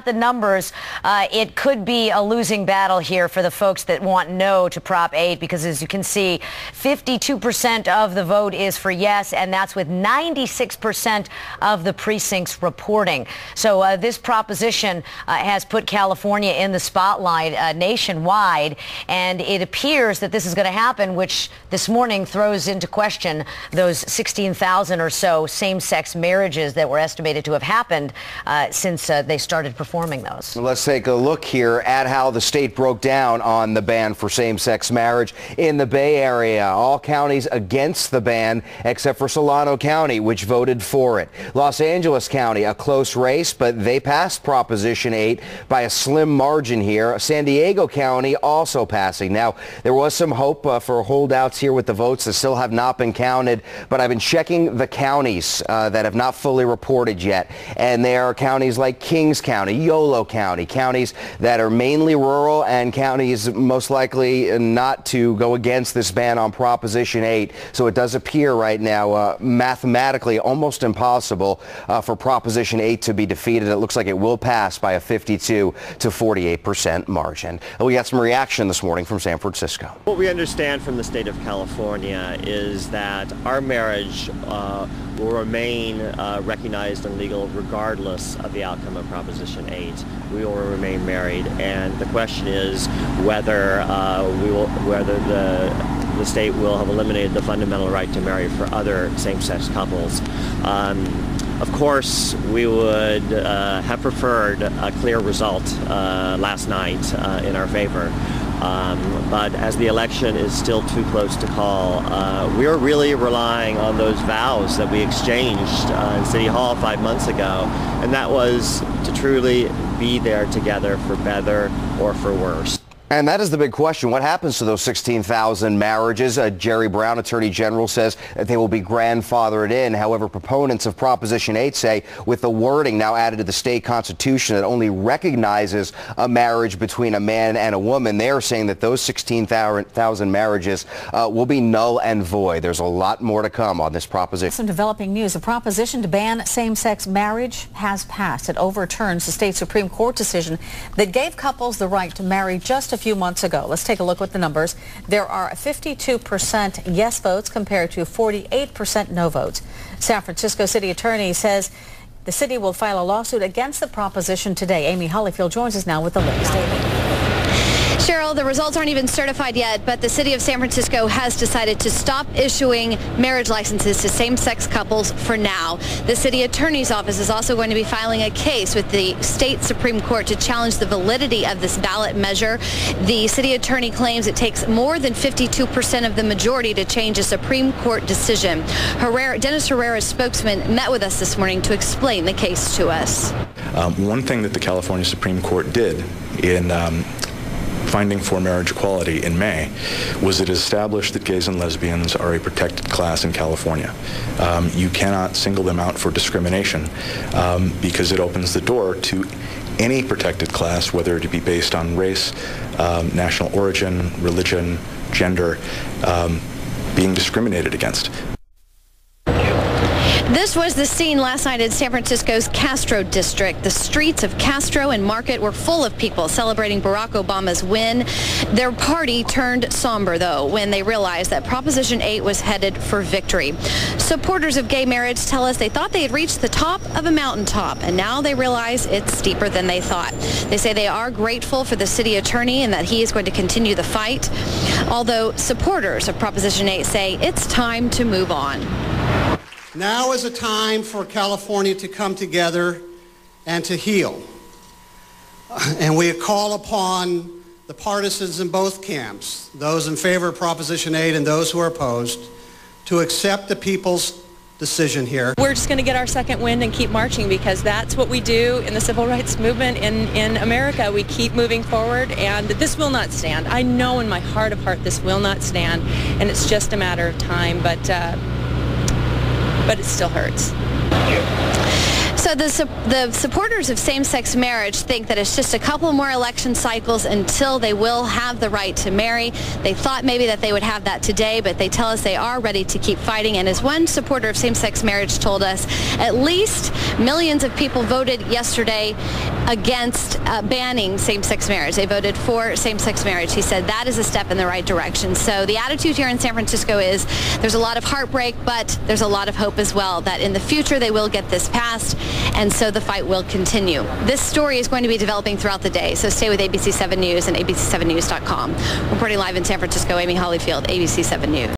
The numbers, it could be a losing battle here for the folks that want no to Prop 8, because as you can see, 52% of the vote is for yes, and that's with 96% of the precincts reporting. So this proposition has put California in the spotlight nationwide, and it appears that this is going to happen, which this morning throws into question those 16,000 or so same-sex marriages that were estimated to have happened since they started performing those. Let's take a look here at how the state broke down on the ban for same-sex marriage in the Bay Area. All counties against the ban except for Solano County, which voted for it. Los Angeles County, a close race, but they passed Proposition 8 by a slim margin here. San Diego County also passing. Now, there was some hope for holdouts here with the votes that still have not been counted, but I've been checking the counties that have not fully reported yet, and there are counties like Kings County, Yolo County, counties that are mainly rural and counties most likely not to go against this ban on Proposition 8. So it does appear right now mathematically almost impossible for Proposition 8 to be defeated. It looks like it will pass by a 52 to 48% margin. And we got some reaction this morning from San Francisco. What we understand from the state of California is that our marriage will remain recognized and legal regardless of the outcome of Proposition 8. We will remain married, and the question is whether the state will have eliminated the fundamental right to marry for other same-sex couples. Of course, we would have preferred a clear result last night in our favor. But as the election is still too close to call, we're really relying on those vows that we exchanged in City Hall 5 months ago, and that was to truly be there together for better or for worse. And that is the big question. What happens to those 16,000 marriages? Jerry Brown, Attorney General, says that they will be grandfathered in. However, proponents of Proposition 8 say with the wording now added to the state constitution that only recognizes a marriage between a man and a woman, they are saying that those 16,000 marriages will be null and void. There's a lot more to come on this proposition. Some developing news. A proposition to ban same-sex marriage has passed. It overturns the state Supreme Court decision that gave couples the right to marry just a few months ago. Let's take a look at the numbers. There are 52% yes votes compared to 48% no votes. San Francisco City Attorney says the city will file a lawsuit against the proposition today. Amy Hollyfield joins us now with the latest. Amy. Cheryl, the results aren't even certified yet, but the city of San Francisco has decided to stop issuing marriage licenses to same-sex couples for now. The city attorney's office is also going to be filing a case with the state Supreme Court to challenge the validity of this ballot measure. The city attorney claims it takes more than 52% of the majority to change a Supreme Court decision. Dennis Herrera's spokesman met with us this morning to explain the case to us. One thing that the California Supreme Court did in finding for marriage equality in May was it established that gays and lesbians are a protected class in California. You cannot single them out for discrimination because it opens the door to any protected class, whether it be based on race, national origin, religion, gender, being discriminated against. This was the scene last night in San Francisco's Castro district. The streets of Castro and Market were full of people celebrating Barack Obama's win. Their party turned somber, though, when they realized that Proposition 8 was headed for victory. Supporters of gay marriage tell us they thought they had reached the top of a mountaintop, and now they realize it's steeper than they thought. They say they are grateful for the city attorney and that he is going to continue the fight, although supporters of Proposition 8 say it's time to move on. Now is a time for California to come together and to heal. And we call upon the partisans in both camps, those in favor of Proposition 8 and those who are opposed, to accept the people's decision here. We're just going to get our second wind and keep marching, because that's what we do in the civil rights movement in America. We keep moving forward, and this will not stand. I know in my heart of heart this will not stand, and it's just a matter of time, but it still hurts. So the supporters of same-sex marriage think that it's just a couple more election cycles until they will have the right to marry. They thought maybe that they would have that today, but they tell us they are ready to keep fighting. And as one supporter of same-sex marriage told us, at least millions of people voted yesterday against banning same-sex marriage. They voted for same-sex marriage. He said that is a step in the right direction. So the attitude here in San Francisco is there's a lot of heartbreak, but there's a lot of hope as well that in the future they will get this passed, and so the fight will continue. This story is going to be developing throughout the day, so stay with ABC 7 News and ABC7news.com. Reporting live in San Francisco, Amy Hollyfield, ABC 7 News.